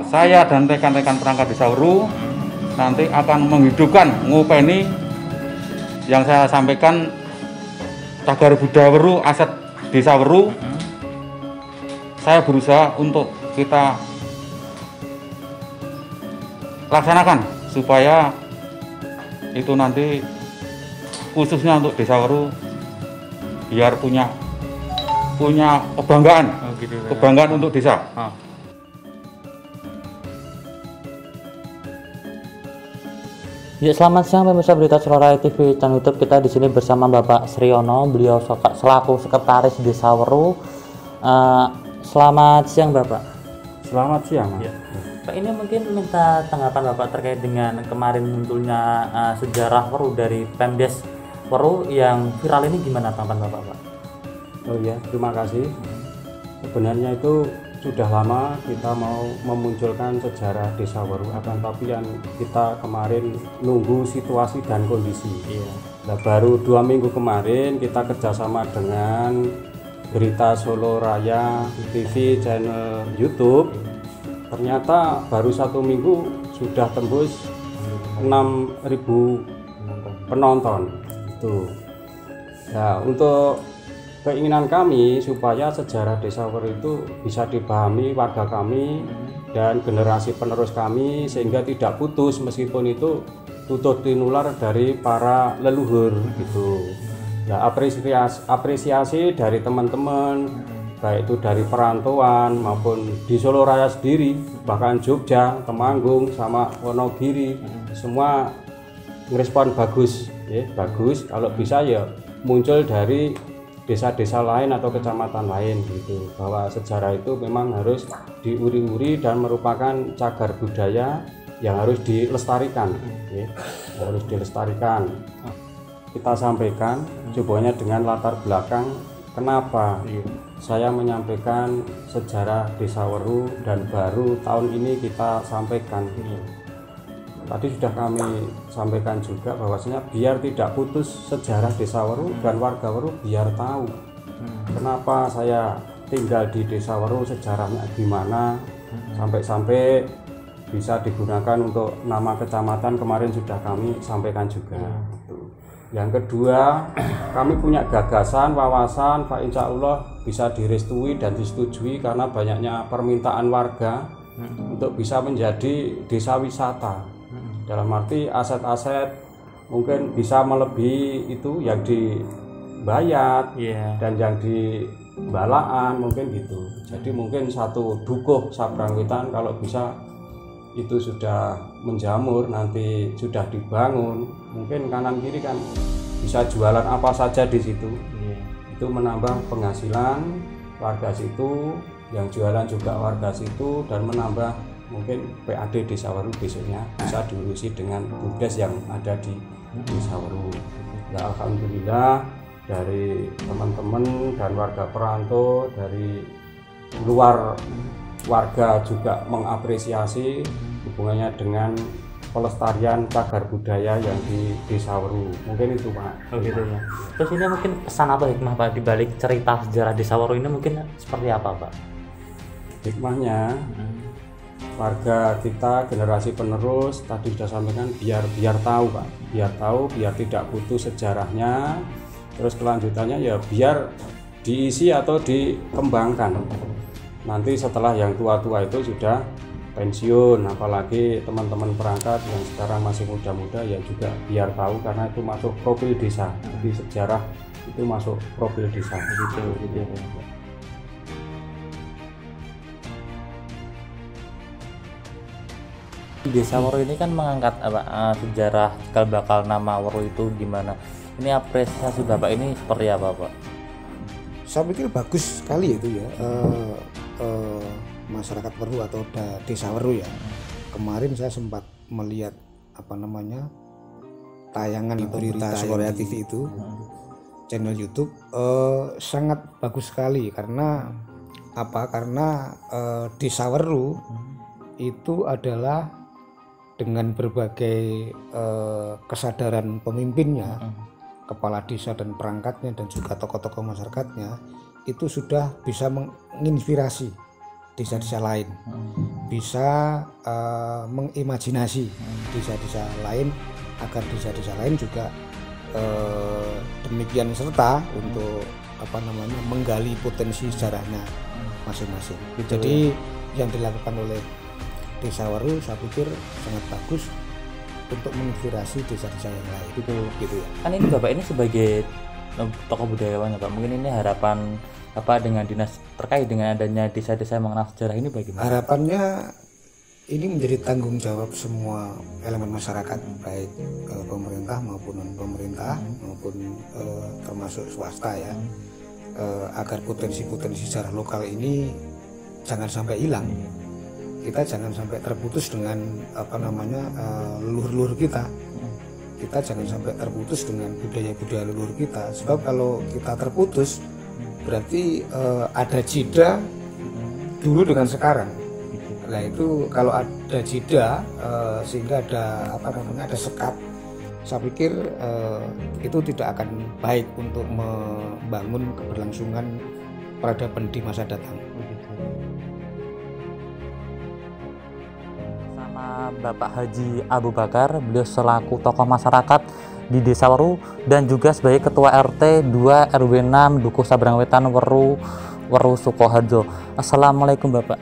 saya dan rekan-rekan perangkat desa Weru nanti akan menghidupkan ngopeni yang saya sampaikan cagar budaya Weru, aset desa Weru. Saya berusaha untuk kita laksanakan supaya itu nanti khususnya untuk desa Weru biar punya kebanggaan, kebanggaan untuk desa. Ya, selamat siang pemirsa Berita Selora TV channel YouTube. Kita di sini bersama Bapak Sriono, beliau selaku sekretaris Desa Weru. Selamat siang Bapak. Selamat siang. Ya. Pak, ini mungkin minta tanggapan Bapak terkait dengan kemarin munculnya sejarah Weru dari Pemdes Weru yang viral ini, gimana tanggapan Bapak, Pak? Oh ya, terima kasih. Sebenarnya itu sudah lama kita mau memunculkan sejarah Desa Weru, akan tapi yang kita kemarin nunggu situasi dan kondisi. Nah, baru 2 minggu kemarin kita kerjasama dengan Berita Solo Raya TV channel YouTube. Ternyata baru 1 minggu sudah tembus 6.000 penonton. Itu. Nah, untuk keinginan kami supaya sejarah Desa Weru itu bisa dipahami warga kami dan generasi penerus kami sehingga tidak putus meskipun itu tutut tinular dari para leluhur gitu. Nah, apresiasi dari teman-teman baik itu dari perantauan maupun di Solo Raya sendiri, bahkan Jogja, Temanggung sama Wonogiri semua ngerespon bagus ya, bagus. Kalau bisa ya muncul dari desa-desa lain atau kecamatan lain gitu, bahwa sejarah itu memang harus diuri-uri dan merupakan cagar budaya yang harus dilestarikan ya, harus dilestarikan. Kita sampaikan coba dengan latar belakang kenapa saya menyampaikan sejarah Desa Weru dan baru tahun ini kita sampaikan. Tadi sudah kami sampaikan juga bahwasanya biar tidak putus sejarah Desa Weru dan warga Weru biar tahu kenapa saya tinggal di Desa Weru, sejarahnya gimana, sampai-sampai bisa digunakan untuk nama kecamatan kemarin sudah kami sampaikan juga. Yang kedua, kami punya gagasan, wawasan, Pak, insya Allah bisa direstui dan disetujui karena banyaknya permintaan warga untuk bisa menjadi desa wisata. Dalam arti aset-aset mungkin bisa melebihi itu yang di Bayat dan yang di Balaan mungkin gitu. Jadi mungkin satu dukuh Sabrangwetan kalau bisa itu sudah menjamur, nanti sudah dibangun, mungkin kanan kiri kan bisa jualan apa saja di situ. Itu menambah penghasilan warga situ, yang jualan juga warga situ, dan menambah mungkin PAD Desa Weru besoknya bisa diurusi dengan BUMDes yang ada di Desa Weru. Ya, alhamdulillah dari teman-teman dan warga perantau dari luar warga juga mengapresiasi hubungannya dengan pelestarian cagar budaya yang di Desa Weru. Mungkin itu, Pak. Oh gitu ya. Terus ini mungkin pesan apa hikmah Pak di balik cerita sejarah Desa Weru ini, mungkin seperti apa, Pak? Hikmahnya warga kita generasi penerus tadi sudah sampaikan biar tahu, Pak, biar tahu, biar tidak putus sejarahnya. Terus kelanjutannya ya biar diisi atau dikembangkan. Nanti setelah yang tua-tua itu sudah pensiun, apalagi teman-teman perangkat yang sekarang masih muda-muda ya juga biar tahu karena itu masuk profil desa. Jadi sejarah itu masuk profil desa. Gitu ya. Desa Weru ini kan mengangkat sejarah cikal bakal nama Weru itu gimana? Ini apresiasi Bapak ini seperti apa, Pak? Saya pikir bagus sekali itu ya, masyarakat Weru atau Desa Weru ya. Kemarin saya sempat melihat tayangan atau Berita Selora TV itu channel YouTube, sangat bagus sekali karena Desa Weru itu adalah dengan berbagai kesadaran pemimpinnya, kepala desa dan perangkatnya dan juga tokoh-tokoh masyarakatnya, itu sudah bisa menginspirasi desa-desa lain. bisa mengimajinasi desa-desa lain agar desa-desa lain juga demikian, serta untuk menggali potensi sejarahnya masing-masing. Jadi yang dilakukan oleh Desa Weru saya pikir sangat bagus untuk menginspirasi desa-desa yang lain. Gitu ya. Kan ini Bapak ini sebagai tokoh budayawan ya Pak, mungkin ini harapan Bapak dengan dinas terkait dengan adanya desa-desa yang mengenal sejarah ini bagaimana? Harapannya ini menjadi tanggung jawab semua elemen masyarakat, baik pemerintah maupun non pemerintah maupun termasuk swasta ya, agar potensi-potensi sejarah lokal ini jangan sampai hilang. Kita jangan sampai terputus dengan leluhur-leluhur kita. Kita jangan sampai terputus dengan budaya-budaya leluhur kita. Sebab kalau kita terputus, berarti ada jeda dulu dengan sekarang. Nah itu kalau ada jeda sehingga ada sekat, saya pikir itu tidak akan baik untuk membangun keberlangsungan peradaban di masa datang. Sama Bapak Haji Abu Bakar, beliau selaku tokoh masyarakat di Desa Weru dan juga sebagai Ketua RT 2 RW 6 Dukuh Sabrangwetan Weru Sukoharjo. Assalamualaikum Bapak.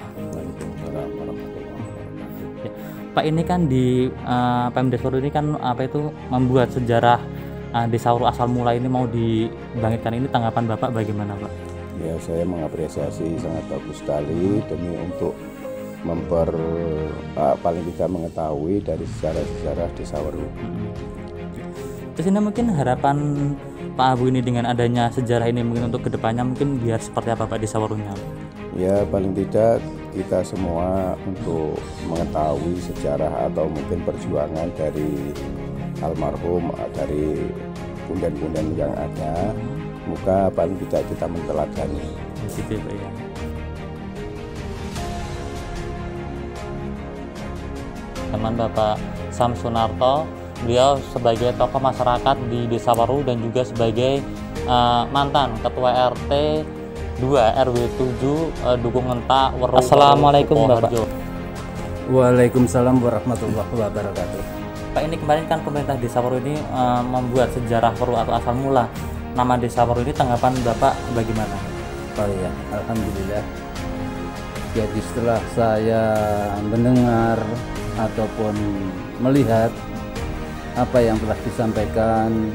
Ya, Pak, ini kan di Pemdes Weru ini kan membuat sejarah Desa Weru asal mula ini mau dibangkitkan, ini tanggapan Bapak bagaimana Pak? Ya, saya mengapresiasi, sangat bagus sekali demi untuk paling tidak mengetahui dari sejarah-sejarah Desa Weru. Terus ini mungkin harapan Pak Abu ini dengan adanya sejarah ini mungkin untuk kedepannya mungkin biar seperti apa Pak Desa Werunya? Ya, paling tidak kita semua untuk mengetahui sejarah atau mungkin perjuangan dari almarhum, dari punden-punden yang ada, semoga paling tidak kita menteladani. Positif ya. Teman Bapak Samsunarto, beliau sebagai tokoh masyarakat di Desa Weru dan juga sebagai mantan Ketua RT 2 RW 7 Dukuh Ngenta Weru. Assalamualaikum Bapak. Waalaikumsalam warahmatullahi wabarakatuh. Pak, ini kemarin kan pemerintah Desa Weru ini membuat sejarah Weru atau asal mula nama Desa Weru ini, tanggapan Bapak bagaimana? Oh ya, alhamdulillah. Jadi setelah saya mendengar ataupun melihat apa yang telah disampaikan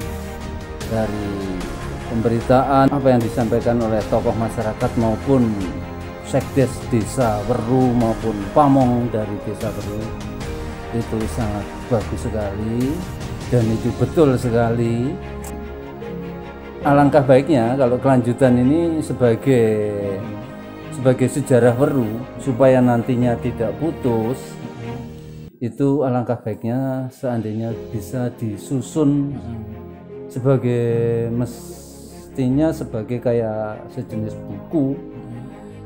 dari pemberitaan, apa yang disampaikan oleh tokoh masyarakat maupun Sekdes Desa Weru maupun Pamong dari Desa Weru, itu sangat bagus sekali dan itu betul sekali. Alangkah baiknya kalau kelanjutan ini sebagai sejarah Weru supaya nantinya tidak putus, itu alangkah baiknya seandainya bisa disusun mestinya sebagai kayak sejenis buku,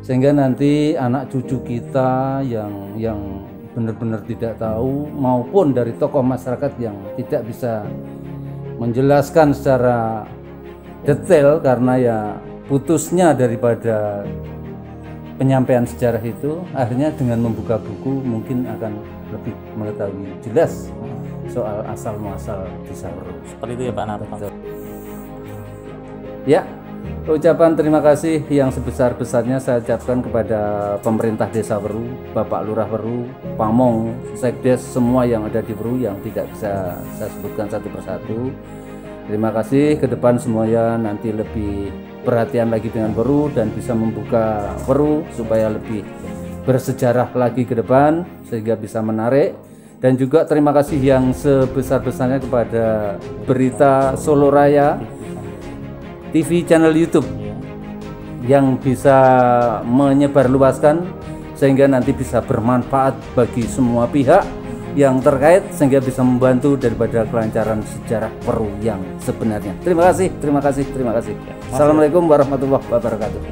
sehingga nanti anak cucu kita yang benar-benar tidak tahu maupun dari tokoh masyarakat yang tidak bisa menjelaskan secara detail karena ya putusnya daripada penyampaian sejarah itu, akhirnya dengan membuka buku mungkin akan lebih mengetahui jelas soal asal muasal Desa Weru. Seperti itu ya Pak Narto. Ya, ucapan terima kasih yang sebesar-besarnya saya ucapkan kepada pemerintah Desa Weru, Bapak Lurah Weru, Pamong, Sekdes, semua yang ada di Weru yang tidak bisa saya sebutkan satu persatu. Terima kasih, ke depan semuanya nanti lebih perhatian lagi dengan Weru dan bisa membuka Weru supaya lebih bersejarah lagi ke depan sehingga bisa menarik. Dan juga terima kasih yang sebesar-besarnya kepada Berita Solo Raya TV channel YouTube yang bisa menyebarluaskan sehingga nanti bisa bermanfaat bagi semua pihak yang terkait sehingga bisa membantu daripada kelancaran sejarah Weru yang sebenarnya. Terima kasih, terima kasih, terima kasih. Assalamualaikum warahmatullahi wabarakatuh.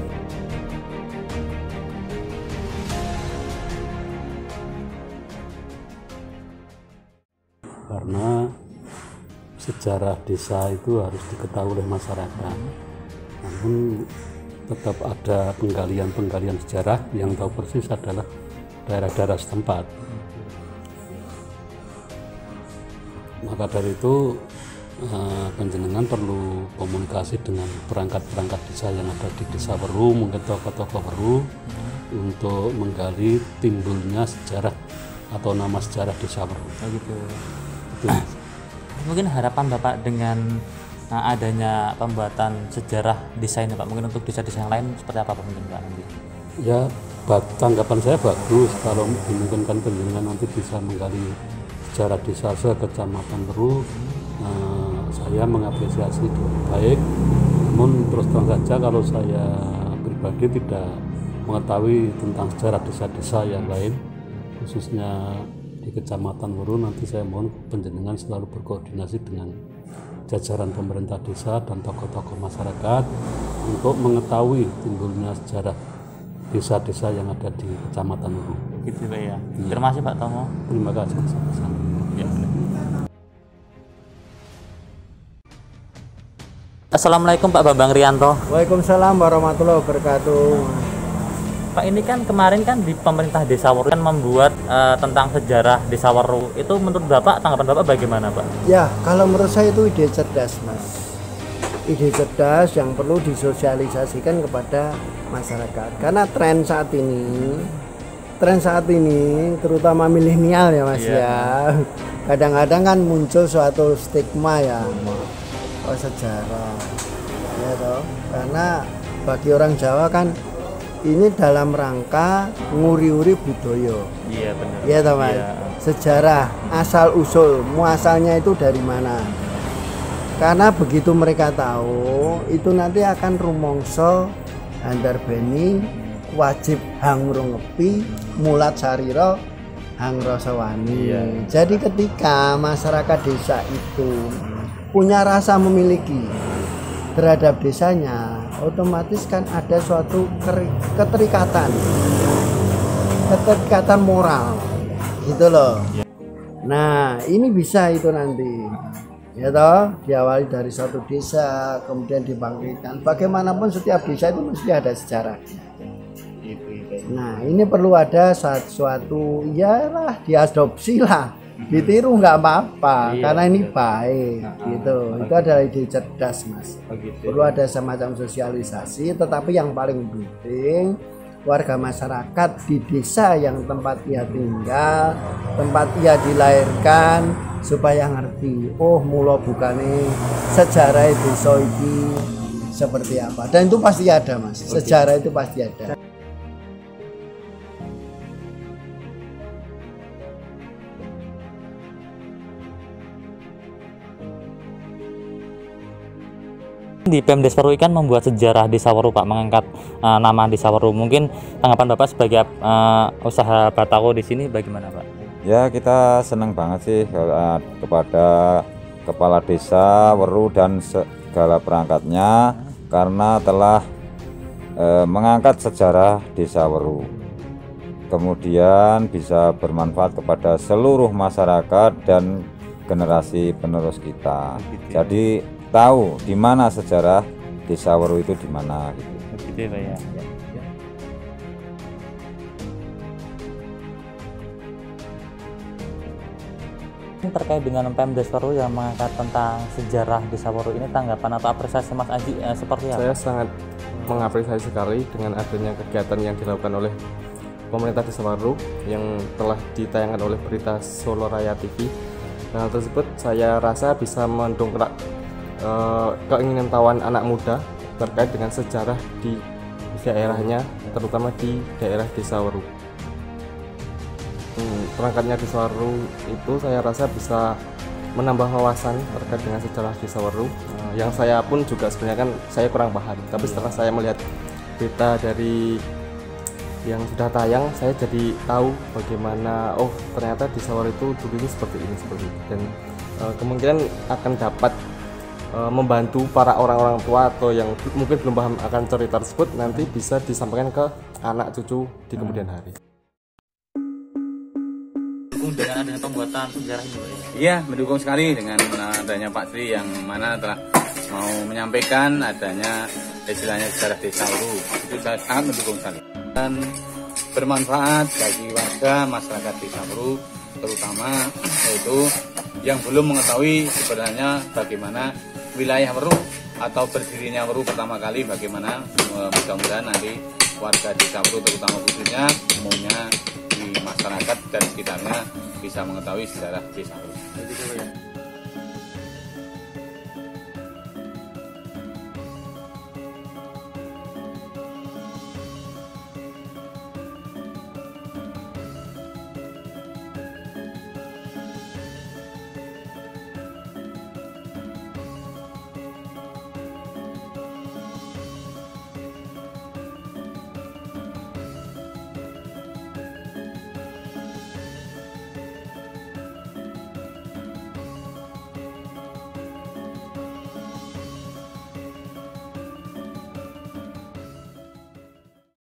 Karena sejarah desa itu harus diketahui oleh masyarakat, namun tetap ada penggalian sejarah. Yang tahu persis adalah daerah-daerah setempat. Maka dari itu panjenengan perlu komunikasi dengan perangkat-perangkat desa yang ada di Desa Weru, mungkin tokoh-tokoh Weru, untuk menggali timbulnya sejarah atau nama sejarah Desa Weru. Begitu. Mungkin harapan Bapak dengan adanya pembuatan sejarah desa ini Pak, mungkin untuk desa-desa yang lain seperti apa Pak mungkin Pak nanti? Ya, tanggapan saya bagus kalau dimungkinkan panjenengan nanti bisa menggali sejarah desa se-Kecamatan Weru. Saya mengapresiasi itu baik, namun terus terang saja kalau saya pribadi tidak mengetahui tentang sejarah desa-desa yang lain, khususnya di Kecamatan Weru. Nanti saya mohon panjenengan selalu berkoordinasi dengan jajaran pemerintah desa dan tokoh-tokoh masyarakat untuk mengetahui timbulnya sejarah desa-desa yang ada di Kecamatan Weru. Gitu Pak ya. Terima kasih Pak Tomo. Terima kasih. Ya. Assalamualaikum Pak Bambang Rianto. Waalaikumsalam warahmatullahi wabarakatuh. Pak, ini kan kemarin kan di pemerintah Desa Weru kan membuat tentang sejarah Desa Weru. Itu menurut Bapak, tanggapan Bapak bagaimana Pak? Ya, kalau menurut saya itu ide cerdas Mas. Ide cerdas yang perlu disosialisasikan kepada masyarakat. Karena tren saat ini terutama milenial ya Mas ya. Kadang-kadang kan muncul suatu stigma ya. Sejarah ya toh, karena bagi orang Jawa kan ini dalam rangka nguri-uri budaya. Iya benar. Iya toh Mas. Iya. Sejarah asal usul muasalnya itu dari mana, karena begitu mereka tahu itu nanti akan rumongso andar beni wajib hangro ngepi mulat sariro hangro sawani. Iya. Jadi ketika masyarakat desa itu punya rasa memiliki terhadap desanya, otomatis kan ada suatu keterikatan moral gitu loh. Nah ini bisa itu nanti ya toh, diawali dari satu desa kemudian dibangkitkan. Bagaimanapun setiap desa itu mesti ada sejarahnya. Nah ini perlu ada suatu ya lah, diadopsi lah, ditiru nggak apa-apa, karena ini baik gitu. Itu adalah ide cerdas Mas. Perlu ada semacam sosialisasi, tetapi yang paling penting warga masyarakat di desa yang tempat ia tinggal, tempat ia dilahirkan, supaya ngerti, oh mula bukane sejarah desa ini seperti apa. Dan itu pasti ada Mas, sejarah itu pasti ada. Di Pemdes Weru kan membuat sejarah Desa Weru Pak, mengangkat nama Desa Weru. Mungkin tanggapan Bapak sebagai usaha Batako di sini bagaimana Pak? Ya kita senang banget sih kepada Kepala Desa Weru dan segala perangkatnya karena telah mengangkat sejarah Desa Weru. Kemudian bisa bermanfaat kepada seluruh masyarakat dan generasi penerus kita. Jadi tahu di mana sejarah Desa Weru itu di mana gitu. Gitu Pak ya. Terkait dengan Pemdes Weru yang mengangkat tentang sejarah Desa Weru ini, tanggapan atau apresiasi Mas Aji seperti apa? Saya sangat mengapresiasi sekali dengan adanya kegiatan yang dilakukan oleh pemerintah Desa Weru yang telah ditayangkan oleh berita Solo Raya TV. Hal tersebut saya rasa bisa mendongkrak keinginan tahuan anak muda terkait dengan sejarah di daerahnya, terutama di daerah Desa Weru. Perangkatnya Desa Weru itu saya rasa bisa menambah wawasan terkait dengan sejarah Desa Weru. Yang saya pun juga sebenarnya kan saya kurang paham, tapi setelah saya melihat berita dari yang sudah tayang, saya jadi tahu bagaimana oh ternyata Desa Weru itu dulu seperti ini. Dan kemungkinan akan dapat membantu para orang-orang tua atau yang mungkin belum paham akan cerita tersebut, nanti bisa disampaikan ke anak cucu di kemudian hari. Dengan adanya pembuatan sejarah ini? Iya, mendukung sekali dengan adanya Pak Tri yang mana telah mau menyampaikan adanya istilahnya sejarah Desa Weru. Itu saya sangat mendukung sekali. Dan bermanfaat bagi warga masyarakat Desa Weru, terutama yaitu yang belum mengetahui sebenarnya bagaimana wilayah Weru atau berdirinya Weru pertama kali, bagaimana. Mudah-mudahan nanti warga Desa Weru terutama khususnya umumnya di masyarakat dan sekitarnya bisa mengetahui sejarah Desa Weru.